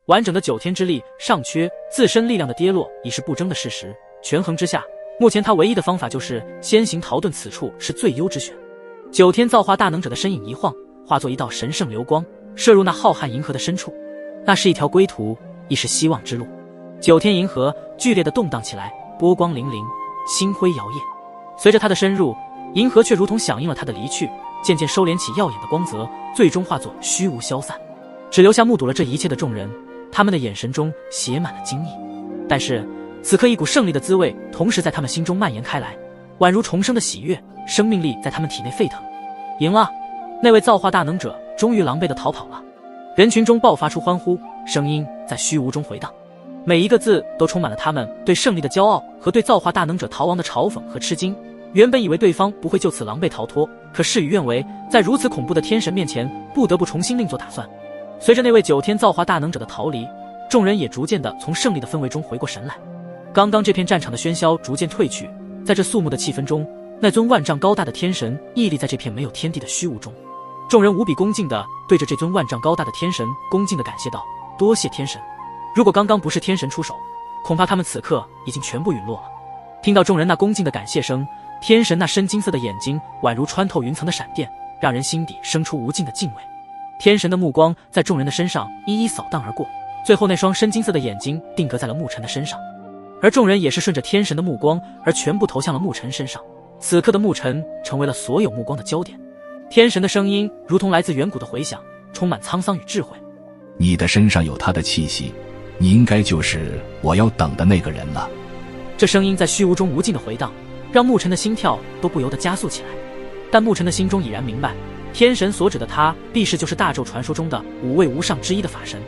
完整的9天之力尚缺，自身力量的跌落已是不争的事实。权衡之下，目前他唯一的方法就是先行逃遁，此处是最优之选。9天造化大能者的身影一晃，化作一道神圣流光，射入那浩瀚银河的深处。那是一条归途，亦是希望之路。9天银河剧烈的动荡起来，波光粼粼，星辉摇曳。随着他的深入，银河却如同响应了他的离去，渐渐收敛起耀眼的光泽，最终化作虚无消散。只留下目睹了这一切的众人，他们的眼神中写满了惊异。但是此刻一股胜利的滋味同时在他们心中蔓延开来，宛如重生的喜悦，生命力在他们体内沸腾。赢了！那位造化大能者终于狼狈地逃跑了。人群中爆发出欢呼，声音在虚无中回荡，每一个字都充满了他们对胜利的骄傲和对造化大能者逃亡的嘲讽和吃惊。原本以为对方不会就此狼狈逃脱，可事与愿违，在如此恐怖的天神面前，不得不重新另做打算。随着那位9天造化大能者的逃离，众人也逐渐地从胜利的氛围中回过神来。刚刚这片战场的喧嚣逐渐退去，在这肃穆的气氛中，那尊万丈高大的天神屹立在这片没有天地的虚无中。众人无比恭敬地对着这尊万丈高大的天神恭敬地感谢道：多谢天神，如果刚刚不是天神出手，恐怕他们此刻已经全部陨落了。听到众人那恭敬的感谢声，天神那深金色的眼睛宛如穿透云层的闪电，让人心底生出无尽的敬畏。天神的目光在众人的身上一一扫荡而过，最后那双深金色的眼睛定格在了牧尘的身上，而众人也是顺着天神的目光而全部投向了牧尘身上。此刻的牧尘成为了所有目光的焦点。天神的声音如同来自远古的回响，充满沧桑与智慧。你的身上有他的气息，你应该就是我要等的那个人了。这声音在虚无中无尽的回荡，让牧尘的心跳都不由得加速起来。但牧尘的心中已然明白，天神所指的他必是就是大咒传说中的5位无上之一的法神，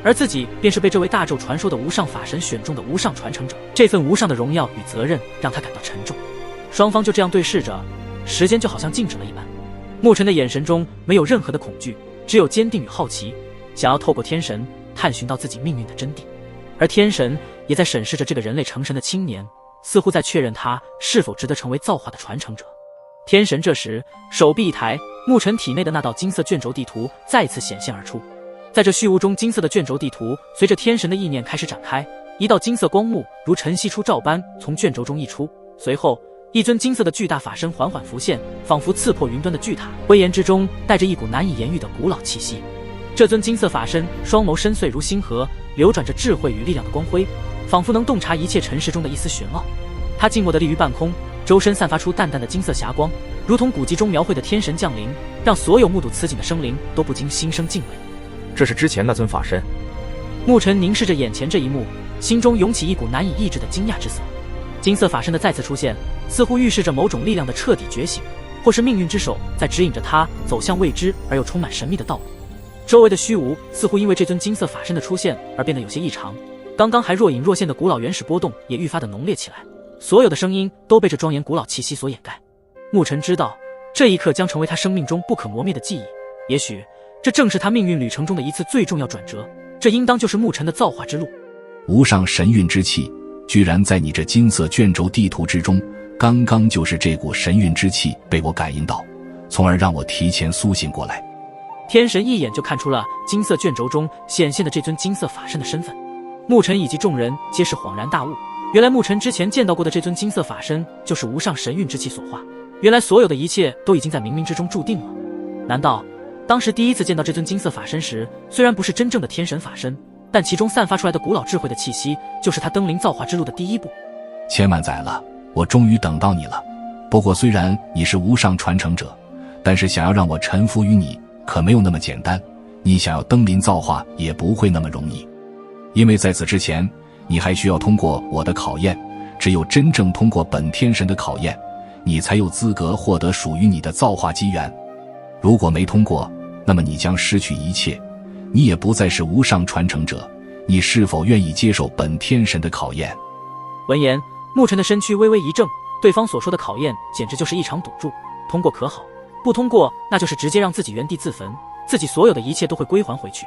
而自己便是被这位大咒传说的无上法神选中的无上传承者。这份无上的荣耀与责任让他感到沉重。双方就这样对视着，时间就好像静止了一般。牧尘的眼神中没有任何的恐惧，只有坚定与好奇，想要透过天神探寻到自己命运的真谛。而天神也在审视着这个人类成神的青年，似乎在确认他是否值得成为造化的传承者。天神这时手臂一抬，牧尘体内的那道金色卷轴地图再次显现而出。在这虚无中，金色的卷轴地图随着天神的意念开始展开，一道金色光幕如晨曦出照般从卷轴中溢出，随后一尊金色的巨大法身缓缓浮现，仿佛刺破云端的巨塔，威严之中带着一股难以言喻的古老气息。这尊金色法身双眸深邃如星河，流转着智慧与力量的光辉，仿佛能洞察一切尘世中的一丝玄奥。他静默地立于半空，周身散发出淡淡的金色霞光，如同古籍中描绘的天神降临，让所有目睹此景的生灵都不禁心生敬畏。这是之前那尊法身。牧尘凝视着眼前这一幕，心中涌起一股难以抑制的惊讶之色。金色法身的再次出现，似乎预示着某种力量的彻底觉醒，或是命运之手在指引着他走向未知而又充满神秘的道路。周围的虚无似乎因为这尊金色法身的出现而变得有些异常，刚刚还若隐若现的古老原始波动也愈发的浓烈起来，所有的声音都被这庄严古老气息所掩盖。牧尘知道，这一刻将成为他生命中不可磨灭的记忆，也许这正是他命运旅程中的一次最重要转折，这应当就是牧尘的造化之路。无上神韵之气居然在你这金色卷轴地图之中，刚刚就是这股神韵之气被我感应到，从而让我提前苏醒过来。天神一眼就看出了金色卷轴中显现的这尊金色法身的身份，牧尘以及众人皆是恍然大悟，原来牧尘之前见到过的这尊金色法身就是无上神韵之气所化，原来所有的一切都已经在冥冥之中注定了。难道当时第一次见到这尊金色法身时，虽然不是真正的天神法身，但其中散发出来的古老智慧的气息，就是他登临造化之路的第一步。千万载了，我终于等到你了。不过虽然你是无上传承者，但是想要让我臣服于你可没有那么简单，你想要登临造化也不会那么容易。因为在此之前，你还需要通过我的考验，只有真正通过本天神的考验，你才有资格获得属于你的造化机缘。如果没通过，那么你将失去一切，你也不再是无上传承者。你是否愿意接受本天神的考验？闻言，牧尘的身躯微微一怔，对方所说的考验简直就是一场赌注，通过可好，不通过那就是直接让自己原地自焚，自己所有的一切都会归还回去。